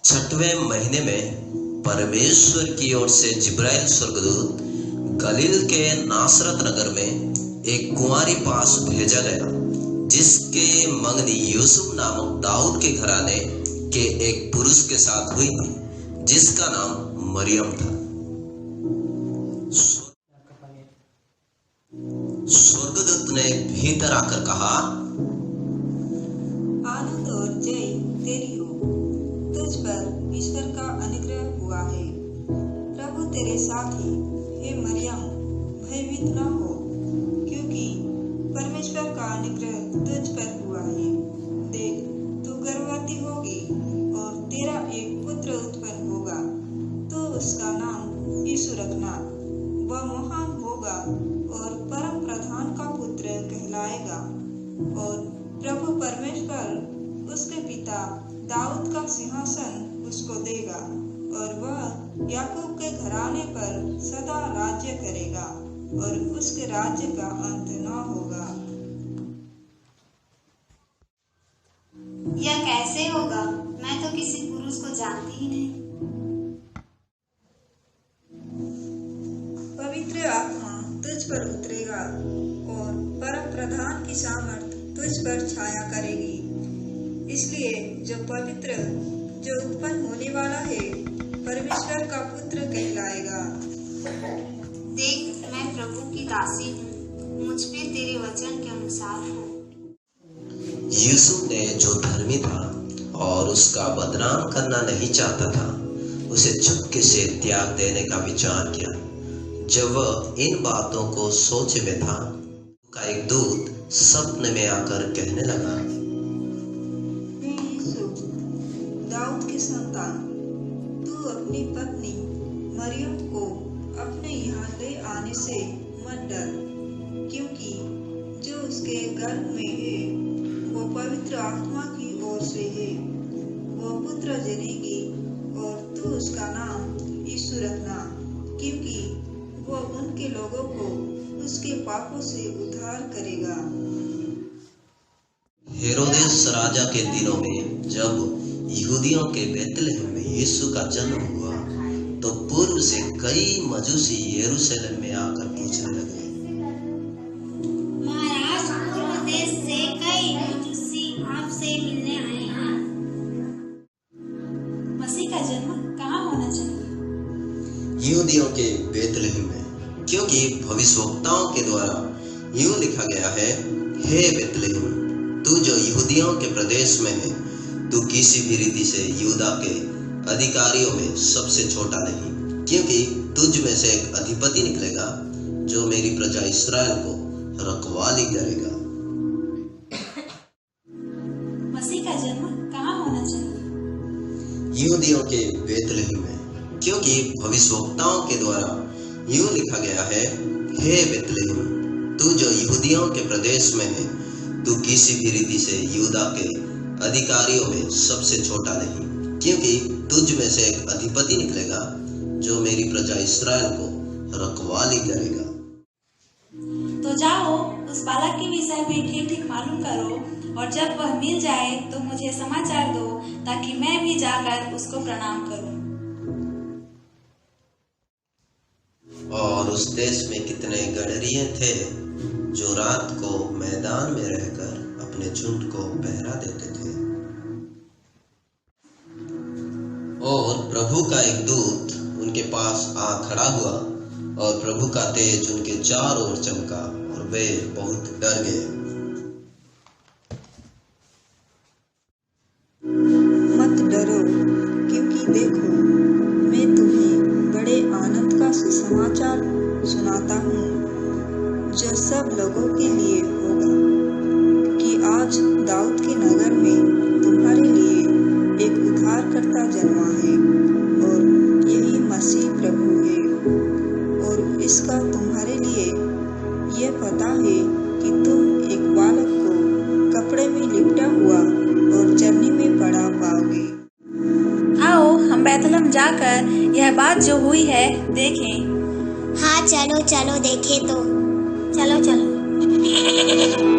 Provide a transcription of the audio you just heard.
छठवें महीने में परमेश्वर की ओर से जिब्राइल स्वर्गदूत गलील के नासरत नगर में एक कुंवारी पास भेजा गया, जिसके मंगनी यूसुफ नामक दाऊद के घराने के एक पुरुष के साथ हुई थी, जिसका नाम मरियम था। स्वर्गदूत ने भीतर आकर कहा, आनंद और जय तेरी हो, तुझ पर ईश्वर का अनुग्रह हुआ है। प्रभु तेरे साथ है। हे मरियम, भयभीत न हो, क्योंकि परमेश्वर का अनुग्रह तुझ पर हुआ है। देख, तू गर्भवती होगी और तेरा एक पुत्र उत्पन्न होगा। तो उसका नाम यीशु रखना। वह महान होगा और परम प्रधान का पुत्र कहलाएगा। और प्रभु परमेश्वर उसके पिता दाऊद का सिंहासन उसको देगा, और वह याकूब के घराने पर सदा राज्य करेगा, और उसके राज्य का अंत न होगा। यह कैसे होगा? मैं तो किसी पुरुष को जानती ही नहीं। पवित्र आत्मा तुझ पर उतरेगा और परम प्रधान की सामर्थ तुझ पर छाया करेगी। इसलिए जो उत्पन्न होने वाला है परमेश्वर का पुत्र कहलाएगा। देख, मैं प्रभु की दासी हूँ, मुझ पे तेरे वचन के अनुसार हो। यूसुफ ने, जो धर्मी था और उसका बदनाम करना नहीं चाहता था, उसे चुपके से त्याग देने का विचार किया। जब वह इन बातों को सोचे में था, का एक दूत सपने में आकर कहने लगा, हे यूसुफ, दाऊद की संतान, तू अपनी पत्नी मरियम को अपने यहाँ ले आने से मत डर, क्योंकि जो उसके गर्भ में है वो पवित्र आत्मा की ओर से है। वो पुत्र जनेगी और तू उसका नाम यीशु रखना, क्योंकि वो उनके लोगों को उसके पापों से उद्धार करेगा। हेरोदेस राजा के दिनों में जब यहूदियों के बेतलहम में यीशु का जन्म हुआ, तो पूर्व से कई मजूसी यरूशलेम में आकर पूछने लगे, महाराज, पूर्व देश से कई मजूसी आपसे मिलने आए हैं। मसीह का जन्म कहाँ होना चाहिए? यहूदियों के बेतलहम में, क्योंकि भविष्यवक्ताओं के द्वारा यूं लिखा गया है, हे बेतलहम, तू जो यहूदियों के प्रदेश में है, तू किसी भी रीति से यहूदा के अधिकारियों में सबसे छोटा नहीं, क्योंकि तुझ में से एक अधिपति निकलेगा जो मेरी प्रजा इस्राएल को रखवाली करेगा। मसीह का जन्म कहाँ होना चाहिए? यहूदियों के बेतलहम में, क्योंकि भविष्यवक्ताओं के द्वारा यूं लिखा गया है, हे बेतलहम, तू जो यहूदियों के प्रदेश में है, तू किसी भी रीति से यहूदा के अधिकारियों में सबसे छोटा नहीं, क्योंकि तुझ में से एक अधिपति निकलेगा जो मेरी प्रजा इस्राएल को रखवाली करेगा। तो जाओ, उस बालक के विषय में ठीक ठीक मालूम करो, और जब वह मिल जाए तो मुझे समाचार दो, ताकि मैं भी जाकर उसको प्रणाम करूं। और उस देश में कितने गडरिये थे जो रात को मैदान में रहकर अपने झुंड को पहरा देते थे। और प्रभु का एक दूत उनके पास आ खड़ा हुआ, और प्रभु का तेज उनके चारों ओर चमका, और वे बहुत डर गए। मत डरो, क्योंकि देखो, मैं तुम्हें बड़े आनंद का सुसमाचार सुनाता हूँ, जो सब लोगों के लिए होगा, कि आज दाऊद के नगर में तुम्हारे लिए एक उद्धारकर्ता जन्मा है, और यही मसीह प्रभु है। और इसका तुम्हारे लिए यह पता है कि तुम एक बालक को कपड़े में लिपटा हुआ और चरनी में पड़ा पाओगे। आओ, हम बैतलहम जाकर यह बात जो हुई है देखें। हाँ, चलो चलो देखें तो। चलो चलो।